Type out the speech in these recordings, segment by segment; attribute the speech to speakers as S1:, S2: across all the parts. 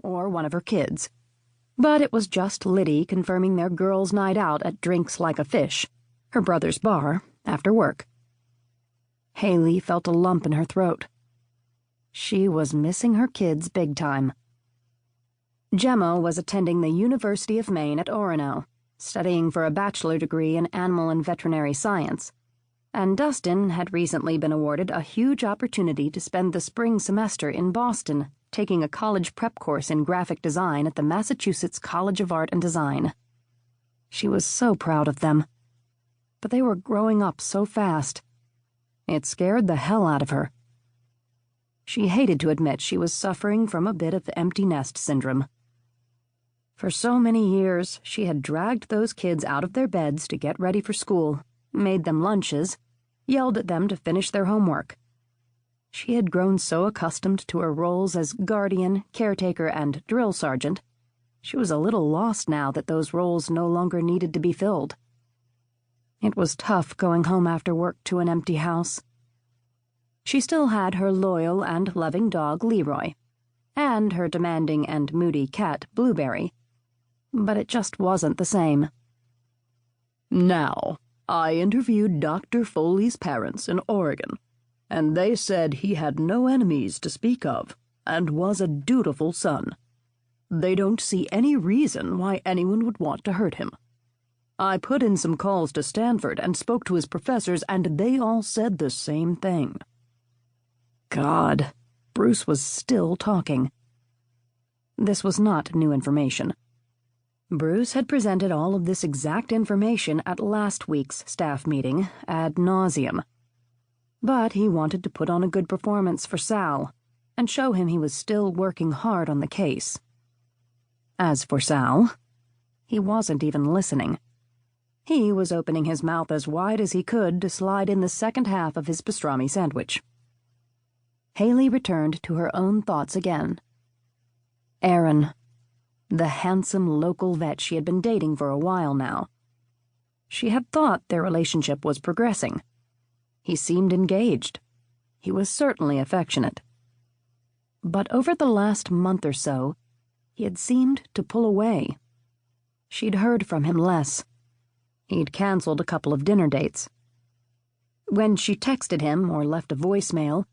S1: or one of her kids. But it was just Liddy confirming their girls' night out at Drinks Like a Fish, her brother's bar, after work. Hayley felt a lump in her throat. She was missing her kids big time. Gemma was attending the University of Maine at Orono, studying for a bachelor degree in animal and veterinary science, and Dustin had recently been awarded a huge opportunity to spend the spring semester in Boston, taking a college prep course in graphic design at the Massachusetts College of Art and Design. She was so proud of them. But they were growing up so fast. It scared the hell out of her. She hated to admit she was suffering from a bit of empty nest syndrome. For so many years, she had dragged those kids out of their beds to get ready for school, made them lunches, yelled at them to finish their homework. She had grown so accustomed to her roles as guardian, caretaker, and drill sergeant, she was a little lost now that those roles no longer needed to be filled. It was tough going home after work to an empty house. She still had her loyal and loving dog, Leroy, and her demanding and moody cat, Blueberry, but it just wasn't the same.
S2: Now, I interviewed Dr. Foley's parents in Oregon, and they said he had no enemies to speak of and was a dutiful son. They don't see any reason why anyone would want to hurt him. I put in some calls to Stanford and spoke to his professors, and they all said the same thing.
S1: God, Bruce was still talking. This was not new information. Bruce had presented all of this exact information at last week's staff meeting ad nauseum. But he wanted to put on a good performance for Sal and show him he was still working hard on the case. As for Sal, he wasn't even listening. He was opening his mouth as wide as he could to slide in the second half of his pastrami sandwich. Hayley returned to her own thoughts again. Aaron, the handsome local vet she had been dating for a while now. She had thought their relationship was progressing. He seemed engaged. He was certainly affectionate. But over the last month or so, he had seemed to pull away. She'd heard from him less. He'd canceled a couple of dinner dates. When she texted him or left a voicemail,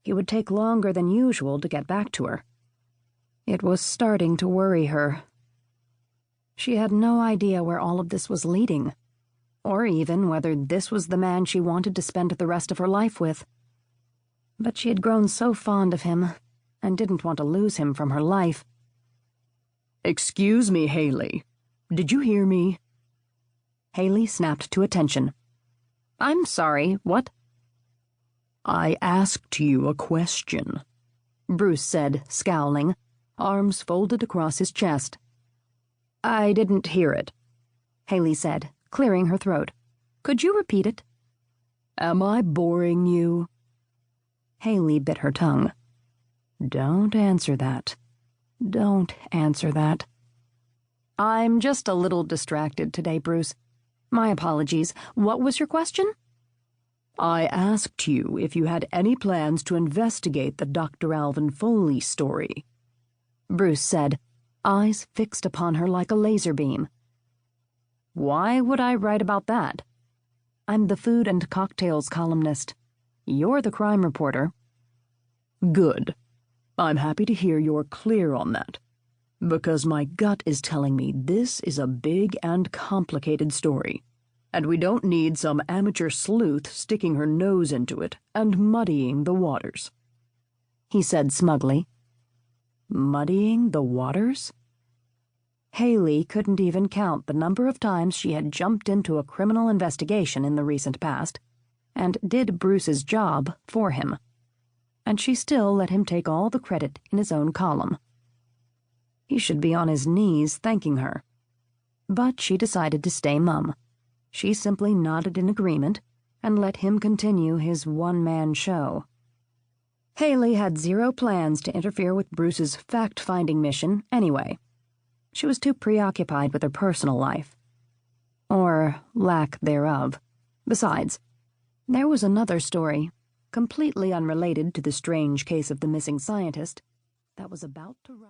S1: he would take longer than usual to get back to her. It was starting to worry her. She had no idea where all of this was leading, or even whether this was the man she wanted to spend the rest of her life with. But she had grown so fond of him and didn't want to lose him from her life.
S2: "Excuse me, Hayley. Did you hear me?"
S1: Hayley snapped to attention. "I'm sorry, what?"
S2: "I asked you a question,"
S1: Bruce said, scowling, arms folded across his chest. "I didn't hear it," Hayley said, clearing her throat. "Could you repeat it?"
S2: "Am I boring you?"
S1: Hayley bit her tongue. "Don't answer that. Don't answer that." "I'm just a little distracted today, Bruce. My apologies. What was your question?"
S2: "I asked you if you had any plans to investigate the Dr. Alvin Foley story,"
S1: Bruce said, eyes fixed upon her like a laser beam. "Why would I write about that? I'm the food and cocktails columnist. You're the crime reporter."
S2: "Good. I'm happy to hear you're clear on that, because my gut is telling me this is a big and complicated story, and we don't need some amateur sleuth sticking her nose into it and muddying the waters,"
S1: he said smugly. Muddying the waters? Hayley couldn't even count the number of times she had jumped into a criminal investigation in the recent past and did Bruce's job for him, and she still let him take all the credit in his own column. He should be on his knees thanking her. But she decided to stay mum. She simply nodded in agreement and let him continue his one-man show. Hayley had zero plans to interfere with Bruce's fact-finding mission anyway. She was too preoccupied with her personal life. Or lack thereof. Besides, there was another story, completely unrelated to the strange case of the missing scientist, that was about to run.